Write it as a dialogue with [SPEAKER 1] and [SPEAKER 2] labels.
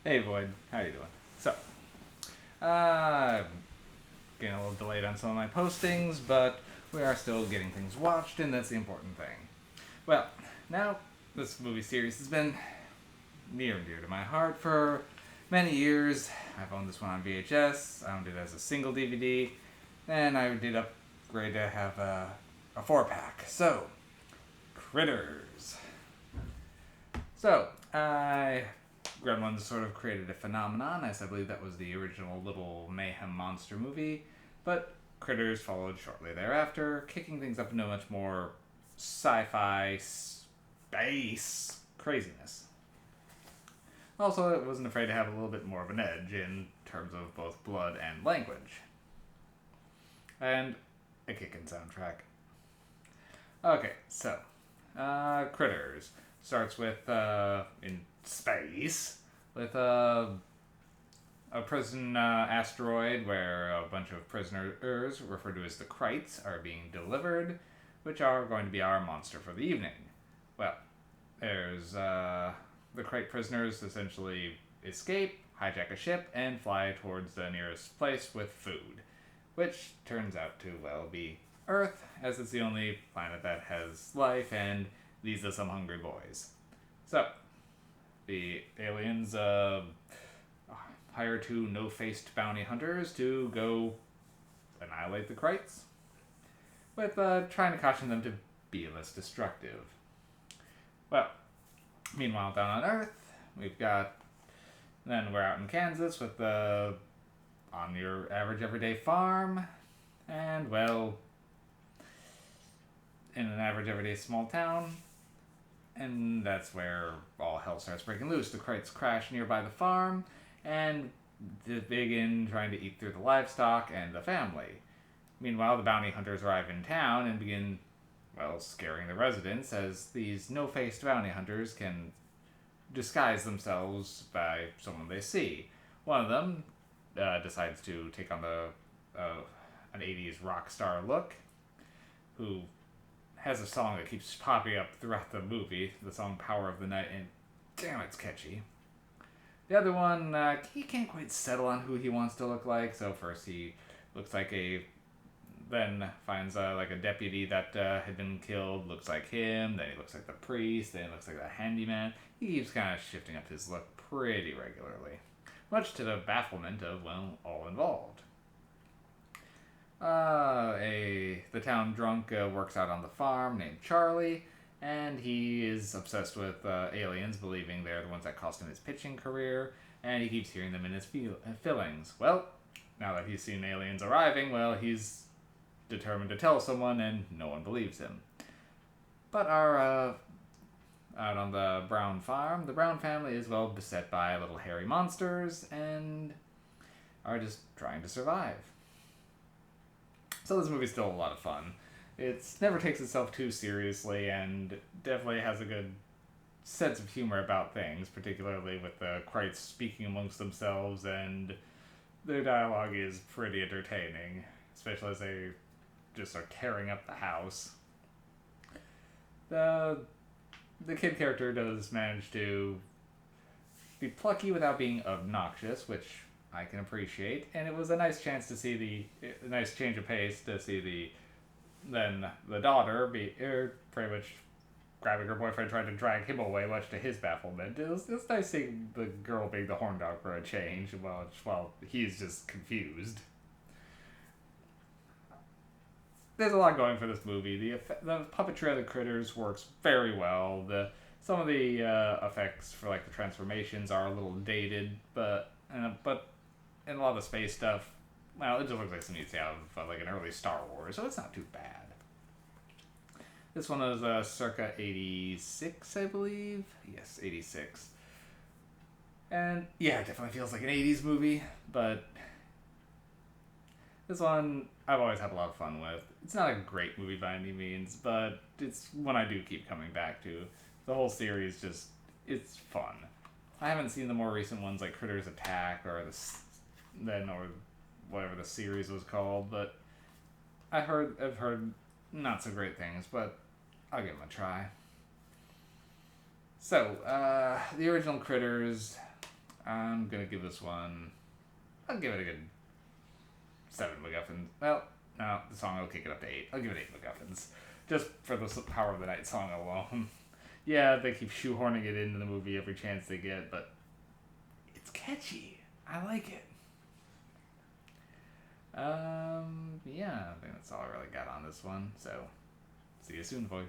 [SPEAKER 1] Hey Boyd, how you doing? So, I'm getting a little delayed on some of my postings, but we are still getting things watched, and that's the important thing. Well, now this movie series has been near and dear to my heart for many years. I've owned this one on VHS, I owned it as a single DVD, and I did upgrade to have a 4-pack. So, Critters. So, I Gremlins sort of created a phenomenon, as I believe that was the original Little Mayhem monster movie, but Critters followed shortly thereafter, kicking things up into much more sci-fi space craziness. Also, it wasn't afraid to have a little bit more of an edge in terms of both blood and language. And a kickin' soundtrack. Okay, so, Critters starts with, in space, with a prison asteroid where a bunch of prisoners, referred to as the Krites, are being delivered, which are going to be our monster for the evening. Well, there's the Krite prisoners essentially escape, hijack a ship, and fly towards the nearest place with food, which turns out to, well, be Earth, as it's the only planet that has life, and these are some hungry boys. So, the aliens hire two no-faced bounty hunters to go annihilate the Krites, with trying to caution them to be less destructive. Well, meanwhile, down on Earth, we've got. Then we're out in Kansas with on your average everyday farm, and well, in an average everyday small town, and that's where all hell starts breaking loose. The Krites crash nearby the farm, and they begin trying to eat through the livestock and the family. Meanwhile, the bounty hunters arrive in town and begin, well, scaring the residents, as these no-faced bounty hunters can disguise themselves by someone they see. One of them decides to take on an 80s rock star look, who has a song that keeps popping up throughout the movie, the song Power of the Night, and damn, it's catchy. The other one, he can't quite settle on who he wants to look like, so first he looks like then finds like a deputy that had been killed, looks like him, then he looks like the priest, then he looks like the handyman. He keeps kind of shifting up his look pretty regularly, much to the bafflement of, well, all involved. The town drunk works out on the farm named Charlie, and he is obsessed with aliens, believing they're the ones that cost him his pitching career, and he keeps hearing them in his fillings. Well, now that he's seen aliens arriving, well, he's determined to tell someone, and no one believes him. But out on the Brown farm, the Brown family is, well, beset by little hairy monsters, and are just trying to survive. So this movie's still a lot of fun. It never takes itself too seriously, and definitely has a good sense of humor about things, particularly with the Krites speaking amongst themselves, and their dialogue is pretty entertaining, especially as they just are tearing up the house. The kid character does manage to be plucky without being obnoxious, which I can appreciate, and it was a nice chance to see a nice change of pace to see the daughter be pretty much grabbing her boyfriend, trying to drag him away, much to his bafflement. It was nice seeing the girl being the horn dog for a change, while he's just confused. There's a lot going for this movie. The puppetry of the Critters works very well. Some of the effects for like the transformations are a little dated, but in a lot of the space stuff, well, it just looks like something you'd see out of like an early Star Wars, so it's not too bad. This one is circa 86, I believe. Yes, 86. And yeah, it definitely feels like an 80s movie, but this one I've always had a lot of fun with. It's not a great movie by any means, but it's one I do keep coming back to. The whole series it's fun. I haven't seen the more recent ones like Critters Attack or whatever the series was called, but I've heard not so great things, but I'll give them a try. So, the original Critters, I'm gonna give this one. I'll give it a good 7 MacGuffins. Well, no, the song will kick it up to 8. I'll give it 8 MacGuffins. Just for the Power of the Night song alone. Yeah, they keep shoehorning it into the movie every chance they get, but it's catchy. I like it. Yeah, I think that's all I really got on this one. So, see you soon, boy.